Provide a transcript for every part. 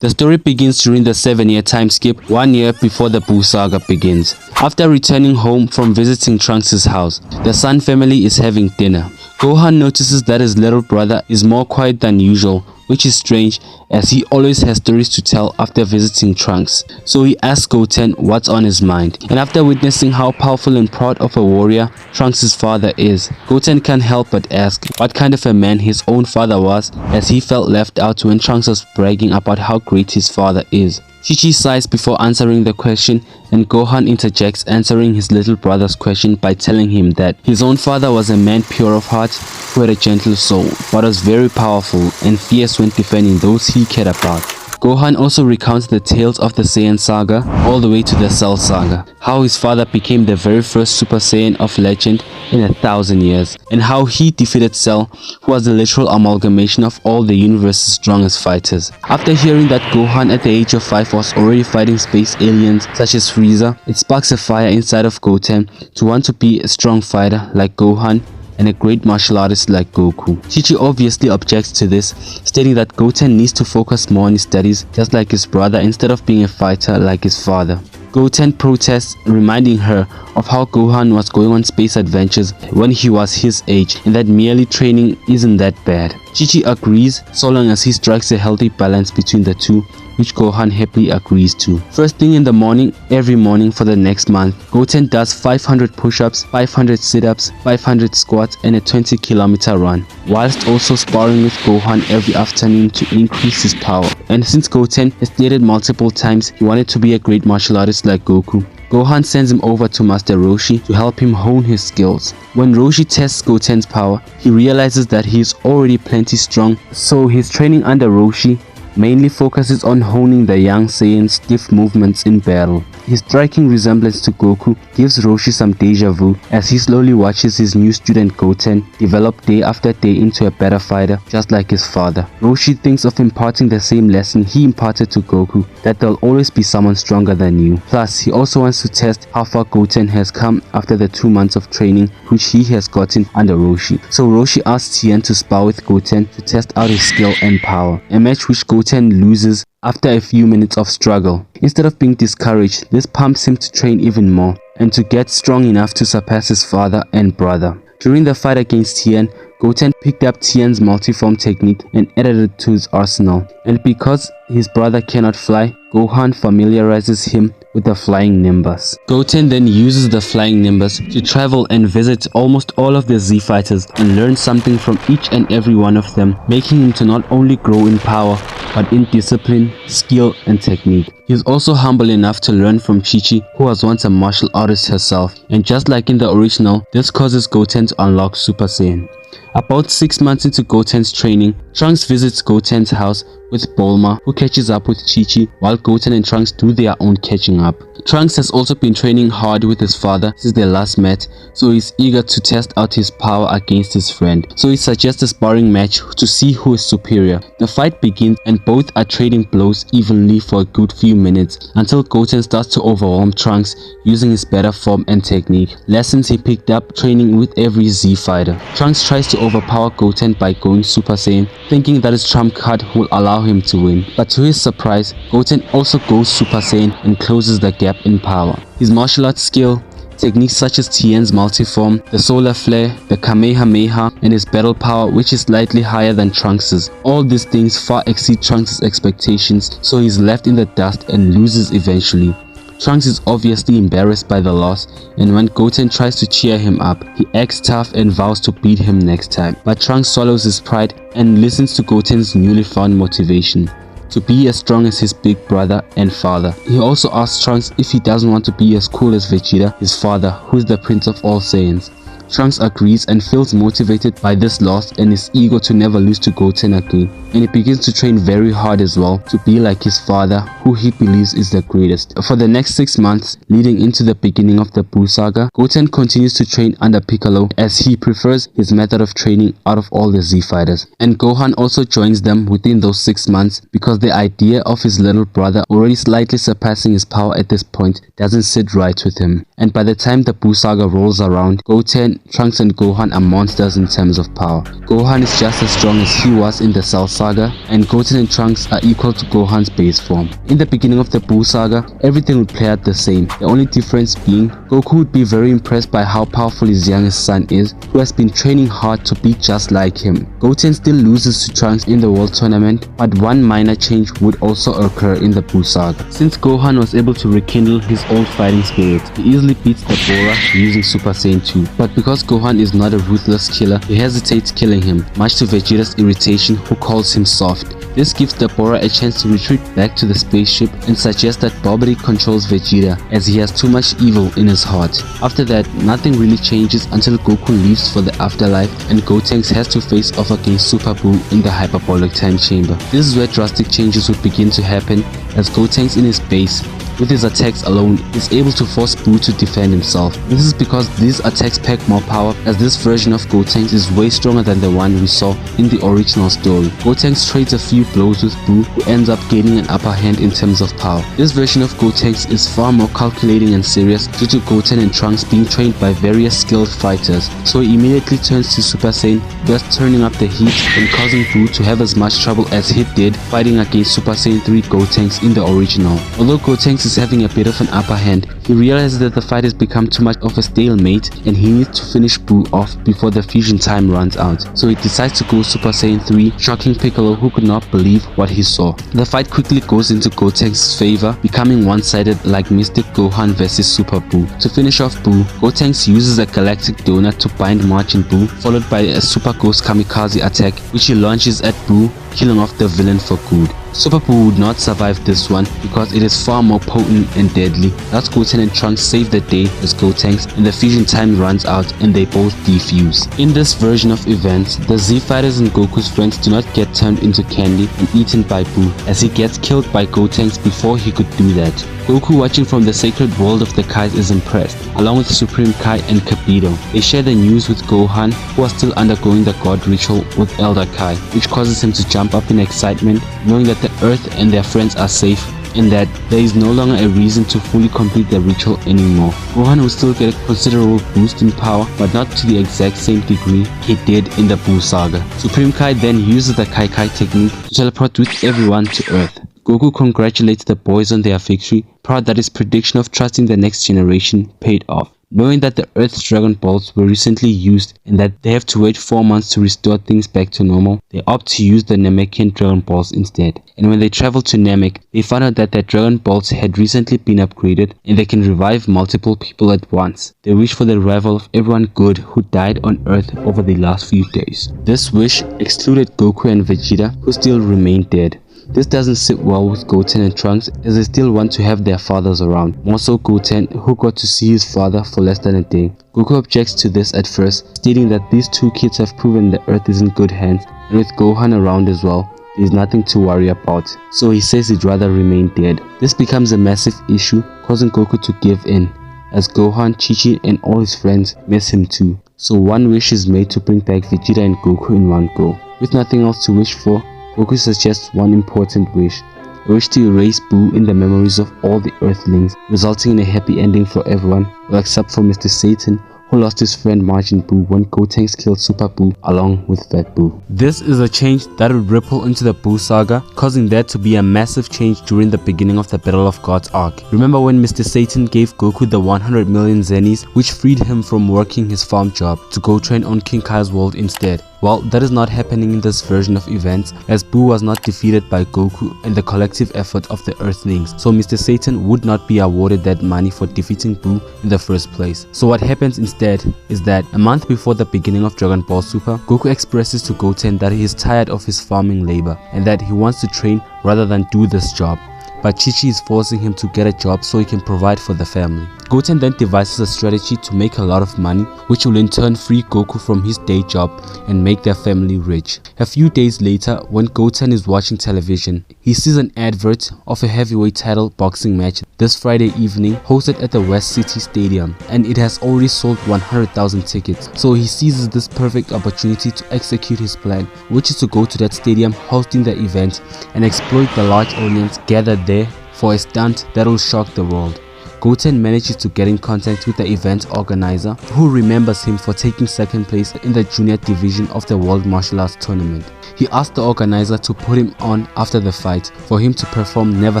The story begins during the 7-year time skip, 1 year before the Buu Saga begins. After returning home from visiting Trunks' house, the Sun family is having dinner. Gohan notices that his little brother is more quiet than usual, which is strange as he always has stories to tell after visiting Trunks. So he asks Goten what's on his mind. And after witnessing how powerful and proud of a warrior Trunks' father is, Goten can't help but ask what kind of a man his own father was, as he felt left out when Trunks was bragging about how great his father is. Chi-Chi sighs before answering the question, and Gohan interjects, answering his little brother's question by telling him that his own father was a man pure of heart who had a gentle soul, but was very powerful and fierce when defending those he cared about. Gohan also recounts the tales of the Saiyan saga all the way to the Cell saga, how his father became the very first Super Saiyan of legend in 1,000 years, and how he defeated Cell, who was the literal amalgamation of all the universe's strongest fighters. After hearing that Gohan at the age of 5 was already fighting space aliens such as Frieza, it sparks a fire inside of Goten to want to be a strong fighter like Gohan and a great martial artist like Goku. Chi-Chi obviously objects to this, stating that Goten needs to focus more on his studies just like his brother instead of being a fighter like his father. Goten protests, reminding her of how Gohan was going on space adventures when he was his age and that merely training isn't that bad. Chi-Chi agrees so long as he strikes a healthy balance between the two, which Gohan happily agrees to. First thing in the morning, every morning for the next month, Goten does 500 push-ups, 500 sit-ups, 500 squats and a 20-kilometer run, whilst also sparring with Gohan every afternoon to increase his power. And since Goten has stated multiple times he wanted to be a great martial artist like Goku, Gohan sends him over to Master Roshi to help him hone his skills. When Roshi tests Goten's power, he realizes that he is already plenty strong, so his training under Roshi mainly focuses on honing the young Saiyan's stiff movements in battle. His striking resemblance to Goku gives Roshi some deja vu as he slowly watches his new student Goten develop day after day into a better fighter just like his father. Roshi thinks of imparting the same lesson he imparted to Goku, that there'll always be someone stronger than you. Plus, he also wants to test how far Goten has come after the 2 months of training which he has gotten under Roshi. So Roshi asks Tien to spar with Goten to test out his skill and power, a match which Goten loses after a few minutes of struggle. Instead of being discouraged, this pumps him to train even more and to get strong enough to surpass his father and brother. During the fight against Tien, Goten picked up Tien's multi-form technique and added it to his arsenal. And because his brother cannot fly, Gohan familiarizes him with the flying Nimbus. Goten then uses the flying Nimbus to travel and visit almost all of the Z fighters and learn something from each and every one of them, making him to not only grow in power but in discipline, skill and technique. He is also humble enough to learn from Chi-Chi, who was once a martial artist herself, and just like in the original, this causes Goten to unlock Super Saiyan. About 6 months into Goten's training, Trunks visits Goten's house with Bulma, who catches up with Chi-Chi while Goten and Trunks do their own catching up. Trunks has also been training hard with his father since they last met, so he's eager to test out his power against his friend. So he suggests a sparring match to see who is superior. The fight begins and both are trading blows evenly for a good few minutes until Goten starts to overwhelm Trunks using his better form and technique, lessons he picked up training with every Z fighter. Trunks tries to overpower Goten by going Super Saiyan, thinking that his trump card will allow him to win, but to his surprise, Goten also goes Super Saiyan and closes the gap in power. His martial arts skill, techniques such as Tien's multi-form, the solar flare, the Kamehameha, and his battle power which is slightly higher than Trunks's. All these things far exceed Trunks' expectations, so he's left in the dust and loses eventually. Trunks is obviously embarrassed by the loss, and when Goten tries to cheer him up, he acts tough and vows to beat him next time. But Trunks swallows his pride and listens to Goten's newly found motivation to be as strong as his big brother and father. He also asks Trunks if he doesn't want to be as cool as Vegeta, his father, who is the prince of all Saiyans. Trunks agrees and feels motivated by this loss and is eager to never lose to Goten again, and he begins to train very hard as well to be like his father, who he believes is the greatest. For the next 6 months leading into the beginning of the Buu Saga, Goten continues to train under Piccolo as he prefers his method of training out of all the Z fighters, and Gohan also joins them within those 6 months because because the idea of his little brother already slightly surpassing his power at this point doesn't sit right with him. And by the time the Buu Saga rolls around, Goten, Trunks and Gohan are monsters in terms of power. Gohan is just as strong as he was in the Cell Saga, and Goten and Trunks are equal to Gohan's base form. In the beginning of the Buu Saga, everything would play out the same, the only difference being Goku would be very impressed by how powerful his youngest son is, who has been training hard to be just like him. Goten still loses to Trunks in the World Tournament, but one minor change would also occur in the Buu Saga. Since Gohan was able to rekindle his old fighting spirit, he easily beats the Bora using Super Saiyan 2. But because Gohan is not a ruthless killer, he hesitates killing him, much to Vegeta's irritation, who calls him soft. This gives the Bora a chance to retreat back to the spaceship and suggests that Babidi controls Vegeta, as he has too much evil in his heart. After that, nothing really changes until Goku leaves for the afterlife and Gotenks has to face off against Super Buu in the hyperbolic time chamber. This is where drastic changes would begin to happen, as Gotenks in his base, with his attacks alone, is able to force Buu to defend himself. This is because these attacks pack more power, as this version of Gotenks is way stronger than the one we saw in the original story. Gotenks trades a few blows with Buu, who ends up gaining an upper hand in terms of power. This version of Gotenks is far more calculating and serious due to Goten and Trunks being trained by various skilled fighters, so he immediately turns to Super Saiyan, thus turning up the heat and causing Buu to have as much trouble as he did fighting against Super Saiyan 3 Gotenks in the original. Although Gotenks is having a bit of an upper hand, he realizes that the fight has become too much of a stalemate and he needs to finish Buu off before the fusion time runs out. So he decides to go Super Saiyan 3, shocking Piccolo, who could not believe what he saw. The fight quickly goes into Gotenks' favor, becoming one-sided like Mystic Gohan vs Super Buu. To finish off Buu, Gotenks uses a galactic donut to bind Majin Buu, followed by a Super Ghost Kamikaze attack which he launches at Buu, killing off the villain for good. Super Buu would not survive this one because it is far more potent and deadly. Thus Goten and Trunks save the day as Gotenks, and the fusion time runs out and they both defuse. In this version of events, the Z Fighters and Goku's friends do not get turned into candy and eaten by Buu, as he gets killed by Gotenks before he could do that. Goku, watching from the sacred world of the Kais, is impressed, along with Supreme Kai and Kabuto. They share the news with Gohan, who are still undergoing the god ritual with Elder Kai, which causes him to jump up in excitement, knowing that the Earth and their friends are safe and that there is no longer a reason to fully complete the ritual anymore. Gohan will still get a considerable boost in power, but not to the exact same degree he did in the Buu Saga. Supreme Kai then uses the Kai Kai technique to teleport with everyone to Earth. Goku congratulates the boys on their victory, proud that his prediction of trusting the next generation paid off. Knowing that the Earth's Dragon Balls were recently used and that they have to wait 4 months to restore things back to normal, they opt to use the Namekian Dragon Balls instead. And when they travel to Namek, they found out that their Dragon Balls had recently been upgraded and they can revive multiple people at once. They wish for the revival of everyone good who died on Earth over the last few days. This wish excluded Goku and Vegeta, who still remained dead. This doesn't sit well with Goten and Trunks, as they still want to have their fathers around, more so Goten, who got to see his father for less than a day. Goku objects to this at first, stating that these two kids have proven the Earth is in good hands, and with Gohan around as well, there is nothing to worry about, so he says he'd rather remain dead. This becomes a massive issue, causing Goku to give in, as Gohan, Chi-Chi and all his friends miss him too. So one wish is made to bring back Vegeta and Goku in one go. With nothing else to wish for, Goku suggests one important wish, a wish to erase Buu in the memories of all the Earthlings, resulting in a happy ending for everyone, well except for Mr. Satan, who lost his friend Majin Buu when Gotenks killed Super Buu along with Fat Buu. This is a change that would ripple into the Buu Saga, causing there to be a massive change during the beginning of the Battle of Gods arc. Remember when Mr. Satan gave Goku the 100 million Zenis, which freed him from working his farm job to go train on King Kai's world instead? Well, that is not happening in this version of events, as Buu was not defeated by Goku and the collective effort of the Earthlings, so Mr. Satan would not be awarded that money for defeating Buu in the first place. So what happens instead is that a month before the beginning of Dragon Ball Super, Goku expresses to Goten that he is tired of his farming labor and that he wants to train rather than do this job. But Chi-Chi is forcing him to get a job so he can provide for the family. Goten then devises a strategy to make a lot of money, which will in turn free Goku from his day job and make their family rich. A few days later, when Goten is watching television, he sees an advert of a heavyweight title boxing match this Friday evening hosted at the West City Stadium, and it has already sold 100,000 tickets. So he seizes this perfect opportunity to execute his plan, which is to go to that stadium hosting the event and exploit the large audience gathered there for a stunt that will shock the world. Goten manages to get in contact with the event organizer, who remembers him for taking second place in the junior division of the World Martial Arts Tournament. He asks the organizer to put him on after the fight for him to perform never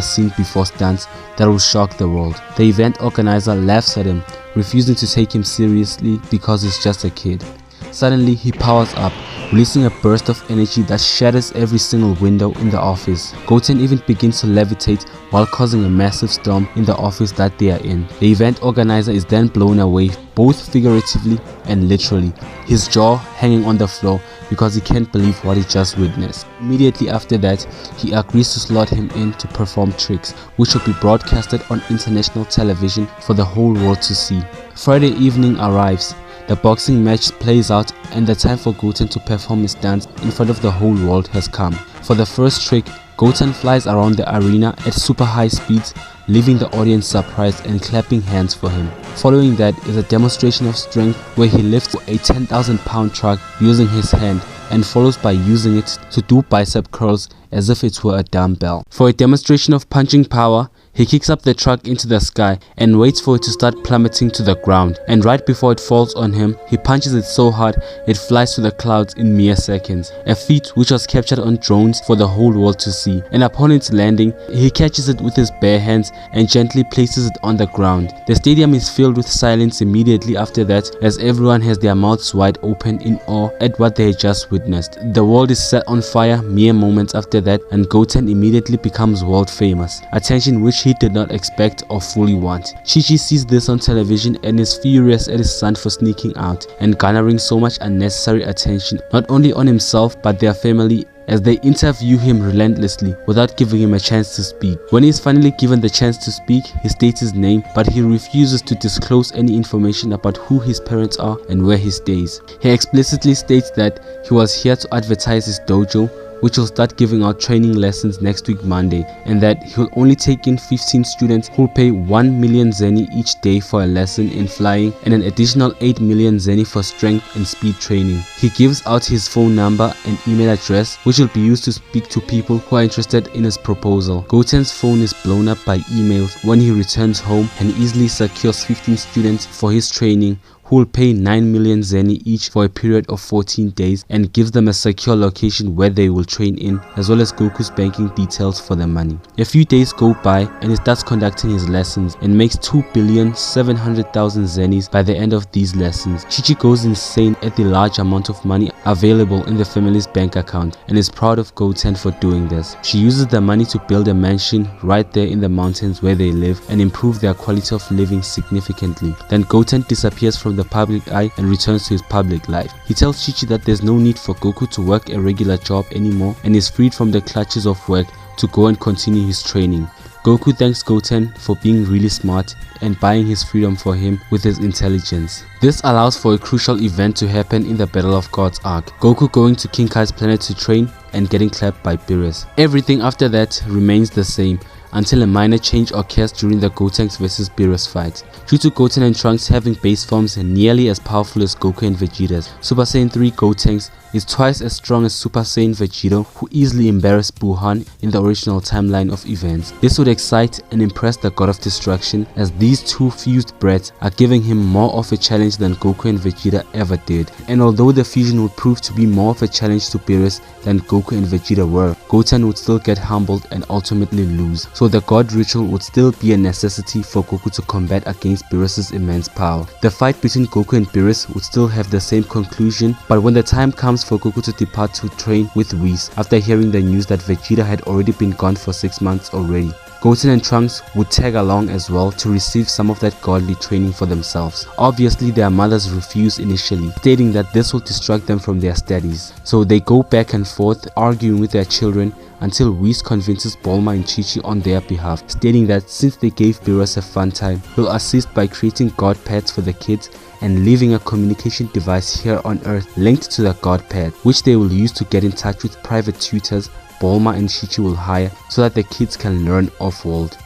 seen before stunts that will shock the world. The event organizer laughs at him, refusing to take him seriously because he's just a kid. Suddenly he powers up, releasing a burst of energy that shatters every single window in the office. Goten even begins to levitate while causing a massive storm in the office that they are in. The event organizer is then blown away, both figuratively and literally, his jaw hanging on the floor because he can't believe what he just witnessed. Immediately after that, he agrees to slot him in to perform tricks, which will be broadcasted on international television for the whole world to see. Friday evening arrives. The boxing match plays out and the time for Goten to perform his dance in front of the whole world has come. For the first trick, Goten flies around the arena at super high speeds, leaving the audience surprised and clapping hands for him. Following that is a demonstration of strength where he lifts a 10,000-pound truck using his hand and follows by using it to do bicep curls as if it were a dumbbell. For a demonstration of punching power, he kicks up the truck into the sky and waits for it to start plummeting to the ground, and right before it falls on him, he punches it so hard it flies to the clouds in mere seconds, a feat which was captured on drones for the whole world to see. And upon its landing, he catches it with his bare hands and gently places it on the ground. The stadium is filled with silence immediately after that, as everyone has their mouths wide open in awe at what they had just witnessed. The world is set on fire mere moments after that, and Goten immediately becomes world famous, attention which he did not expect or fully want. Chi-Chi sees this on television and is furious at his son for sneaking out and garnering so much unnecessary attention, not only on himself but their family, as they interview him relentlessly without giving him a chance to speak. When he is finally given the chance to speak, he states his name, but he refuses to disclose any information about who his parents are and where he stays. He explicitly states that he was here to advertise his dojo, which will start giving out training lessons next week Monday, and that he will only take in 15 students who will pay 1 million zeni each day for a lesson in flying and an additional 8 million zeni for strength and speed training. He gives out his phone number and email address, which will be used to speak to people who are interested in his proposal. Goten's phone is blown up by emails when he returns home and easily secures 15 students for his training, who will pay 9 million zeni each for a period of 14 days, and gives them a secure location where they will train in, as well as Goku's banking details for the money. A few days go by and he starts conducting his lessons and makes 2,700,000 zenis by the end of these lessons. Chi-Chi goes insane at the large amount of money available in the family's bank account and is proud of Goten for doing this. She uses the money to build a mansion right there in the mountains where they live and improve their quality of living significantly. Then Goten disappears from the public eye and returns to his public life. He tells Chi-Chi that there's no need for Goku to work a regular job anymore and is freed from the clutches of work to go and continue his training. Goku thanks Goten for being really smart and buying his freedom for him with his intelligence. This allows for a crucial event to happen in the Battle of Gods arc, Goku going to King Kai's planet to train and getting clapped by Beerus. Everything after that remains the same until a minor change occurs during the Gotenks vs Beerus fight. Due to Goten and Trunks having base forms nearly as powerful as Goku and Vegeta's, Super Saiyan 3 Gotenks is twice as strong as Super Saiyan Vegeta, who easily embarrassed Buuhan in the original timeline of events. This would excite and impress the God of Destruction, as these two fused brats are giving him more of a challenge than Goku and Vegeta ever did. And although the fusion would prove to be more of a challenge to Beerus than Goku and Vegeta were, Goten would still get humbled and ultimately lose. So the God ritual would still be a necessity for Goku to combat against Beerus' immense power. The fight between Goku and Beerus would still have the same conclusion, but when the time comes for Goku to depart to train with Whis after hearing the news that Vegeta had already been gone for 6 months already, Goten and Trunks would tag along as well to receive some of that godly training for themselves. Obviously their mothers refuse initially, stating that this will distract them from their studies. So they go back and forth arguing with their children until Whis convinces Bulma and Chi-Chi on their behalf, stating that since they gave Beerus a fun time, he'll assist by creating God pads for the kids and leaving a communication device here on Earth linked to the God pad, which they will use to get in touch with private tutors Bulma and Chi-Chi will hire so that the kids can learn off-world.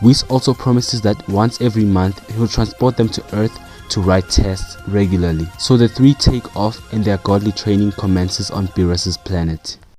Whis also promises that once every month he'll transport them to Earth to write tests regularly. So the three take off and their godly training commences on Beerus's planet.